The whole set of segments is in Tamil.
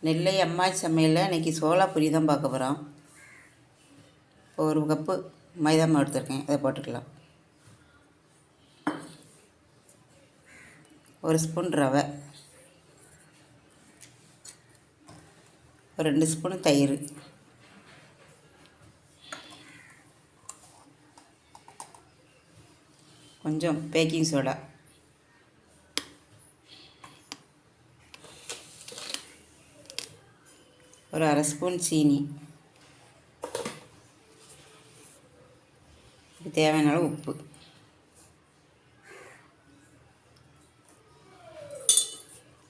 நெல்லை அம்மா சமையலில் இன்றைக்கி சோளாப்பூரி தான் பார்க்க போகிறோம். இப்போ ஒரு கப்பு மைதா மாவு எடுத்துருக்கேன், அதை போட்டுக்கலாம். ஒரு ஸ்பூன் ரவை, ஒரு 2 ஸ்பூன் தயிர், கொஞ்சம் பேக்கிங் சோடா, ஒரு அரை ஸ்பூன் சீனி, தேவையான அளவு உப்பு.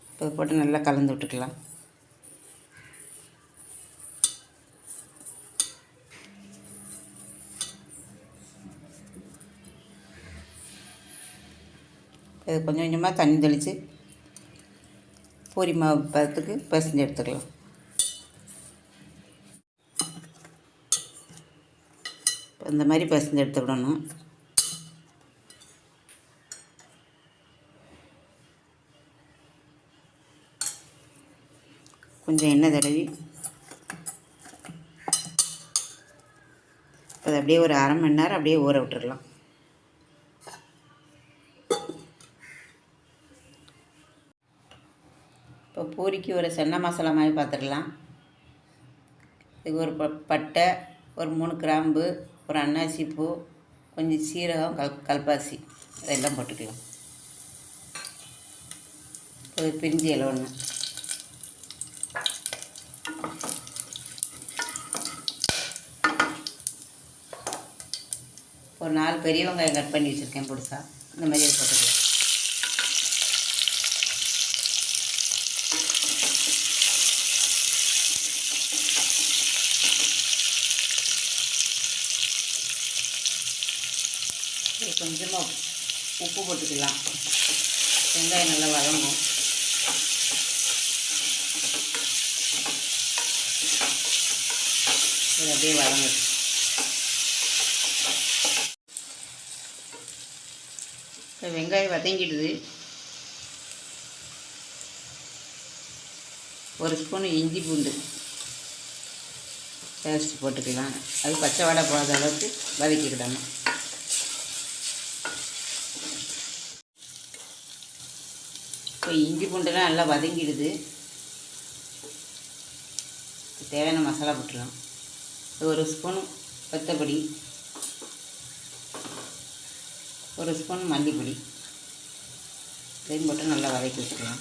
இப்போ போட்டு நல்லா கலந்து விட்டுக்கலாம். இது கொஞ்சம் கொஞ்சமாக தண்ணி தெளித்து பூரி மாவு பதத்துக்கு பிசைஞ்சு எடுத்துக்கலாம். இந்த மாதிரி பிசைஞ்சு எடுத்துக்கிடணும். கொஞ்சம் எண்ணெய் தடவி அது அப்படியே ஒரு அரை மணி நேரம் அப்படியே ஊற விட்டுடலாம். இப்போ பூரிக்கு ஒரு சென்னா மசாலா மாதிரி பார்த்துடலாம். இதுக்கு ஒரு பட்டை, ஒரு 3 கிராம்பு, ஒரு அன்னாசி பூ, கொஞ்சம் சீரகம், கல்பாசி அதெல்லாம் போட்டுக்கலாம். ஒரு பிரிஞ்சி இலை ஒன்று, ஒரு 4 பெரிய வெங்காயம் கட் பண்ணி வச்சுருக்கேன் புதுசா, இந்த மாதிரி போட்டுக்கலாம். கொஞ்சமாக உப்பு போட்டுக்கலாம். வெங்காயம் நல்லா வதங்கும். இது அப்படியே வதங்கும். இப்போ வெங்காயம் வதங்கிடுது. ஒரு ஸ்பூன் இஞ்சி பூண்டு பேஸ்ட் போட்டுக்கலாம். அது பச்சை வாடை போகாத அளவுக்கு வதக்கிக்கிடணும். இப்போ இஞ்சி பூண்டுலாம் நல்லா வதங்கிடுது. தேவையான மசாலா போட்டுக்கலாம். ஒரு ஸ்பூன் வத்தப்பொடி, ஒரு ஸ்பூன் மல்லிப்பொடி, இதையும் போட்டு நல்லா வதக்கி வச்சுக்கலாம்.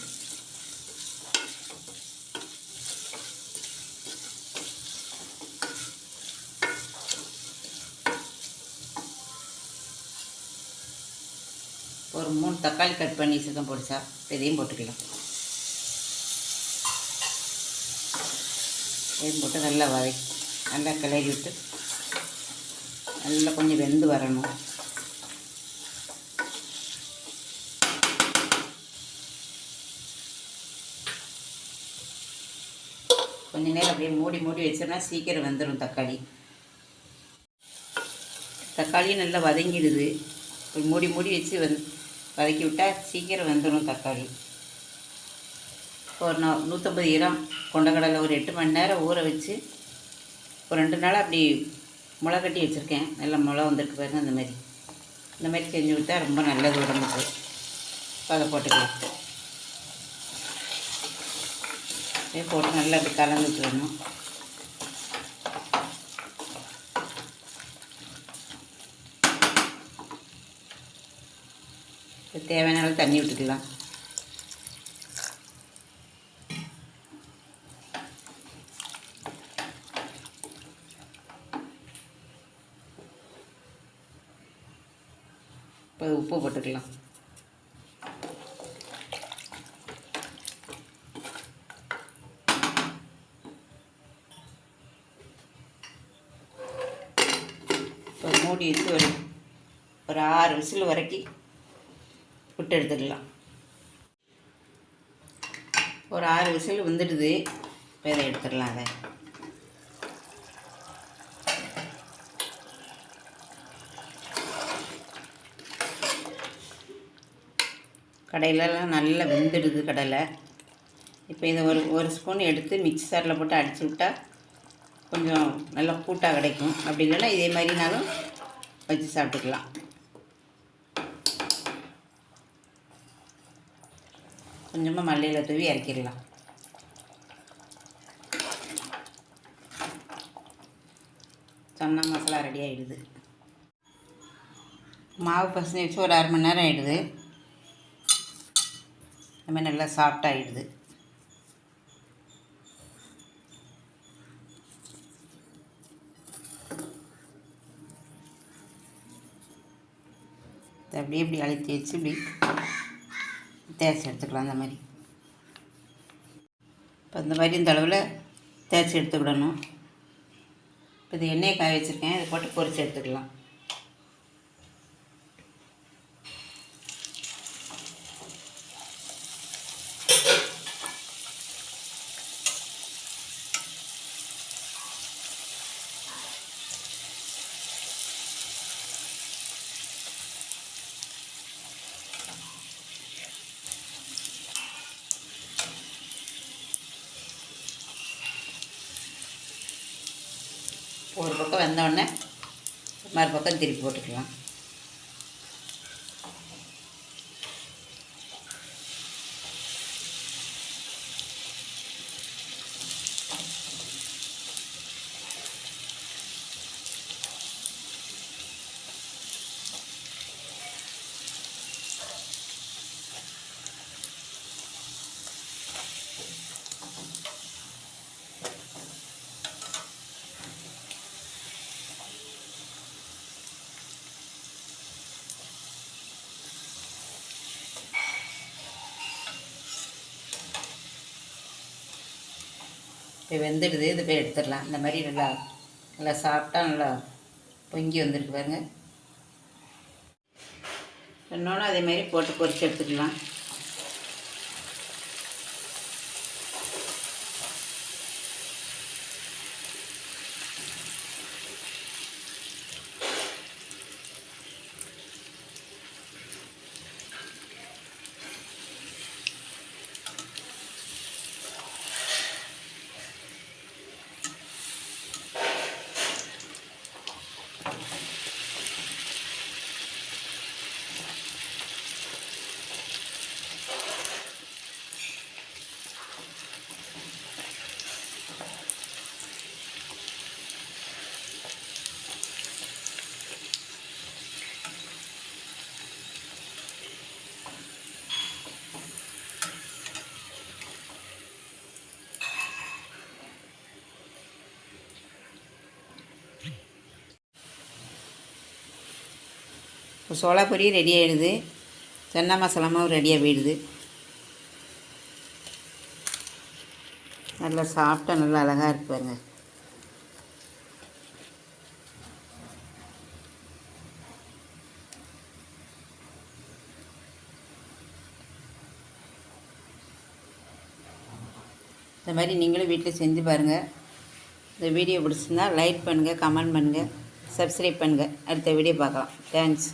ஒரு 3 தக்காளி கட் பண்ணி வச்சுருக்கேன் பொடிசா, இதையும் போட்டுக்கலாம். இதையும் போட்டு நல்லா வதக்கி நல்லா கிளறி விட்டு நல்லா கொஞ்சம் வெந்து வரணும். கொஞ்ச நேரம் அப்படியே மூடி வச்சோன்னா சீக்கிரம் வெந்துடும் தக்காளி. தக்காளியும் நல்லா வதங்கிடுது. மூடி வச்சு வதக்கி விட்டால் சீக்கிரம் வெந்துடும் தக்காளி. ஒரு 150 கிராம் கொண்டக்கடலை ஒரு 8 மணி நேரம் ஊற வச்சு ஒரு 2 நாள் அப்படி முளை கட்டி வச்சுருக்கேன். நல்லா முளை வந்துருக்கு பாருங்க. இந்த மாதிரி செஞ்சு விட்டால் ரொம்ப நல்லது உடம்புக்கு. அதை போட்டுக்கலாம். போட்டு நல்லா அப்படி கலந்து விட்டுறணும். தேவையான அளவு தண்ணி விட்டுக்கலாம். இப்போ உப்பு போட்டுக்கலாம். இப்போ மூடி வச்சு ஒரு 6 விசில் வரைக்கும் விட்டு எடுத்துக்கலாம். ஒரு 6 விசில் வந்துடுது. இப்போ இதை எடுத்துடலாம். அதை கடையிலலாம் நல்லா வெந்துடுது கடலை. இப்போ இதை ஒரு ஸ்பூன் எடுத்து மிக்சரில் போட்டு அடித்து விட்டால் கொஞ்சம் நல்லா கூட்டாக கிடைக்கும். அப்படி இல்லைன்னா இதே மாதிரினாலும் வச்சு சாப்பிட்டுக்கலாம். கொஞ்சமாக மல்லியில் தூவி இறக்கிடலாம். சன்னா மசாலா ரெடி ஆகிடுது. மாவு பசங்க வச்சு ஒரு 1/2 மணி நேரம் ஆகிடுது. அதுமாதிரி நல்லா சாஃப்டாகிடுது. அப்படியே இப்படி அழுத்தி வச்சு இப்படி தேய்ச்சி எடுத்துக்கலாம். அந்த மாதிரி இப்போ இந்த மாதிரி இந்த அளவில் தேய்ச்சி எடுத்துக்கிடணும். இப்போ இது எண்ணெயை காய வச்சுருக்கேன். இதை போட்டு பொரித்து எடுத்துக்கலாம். ஒரு பக்கம் வெந்தோடனே மறுபக்கம் திருப்பி போட்டுக்கலாம். இப்போ வெந்துடுது. இது போய் எடுத்துடலாம். இந்த மாதிரி நல்லா நல்லா சாப்பிட்டா நல்லா பொங்கி வந்துருக்கு பாருங்க. இன்னொன்று அதேமாதிரி போட்டு பொரித்து எடுத்துக்கலாம். இப்போ சோளா பொரி ரெடி ஆகிடுது. சன்னா மசாலாவும் ரெடியாக போயிடுது. நல்லா சாப்பிட்டா நல்லா அழகாக இருக்கு பாருங்க. இந்த மாதிரி நீங்களும் வீட்டில் செஞ்சு பாருங்கள். இந்த வீடியோ பிடிச்சிருந்தா லைக் பண்ணுங்கள், கமெண்ட் பண்ணுங்கள், சப்ஸ்கிரைப் பண்ணுங்கள். அடுத்த வீடியோ பார்க்கலாம். தேங்க்ஸ்.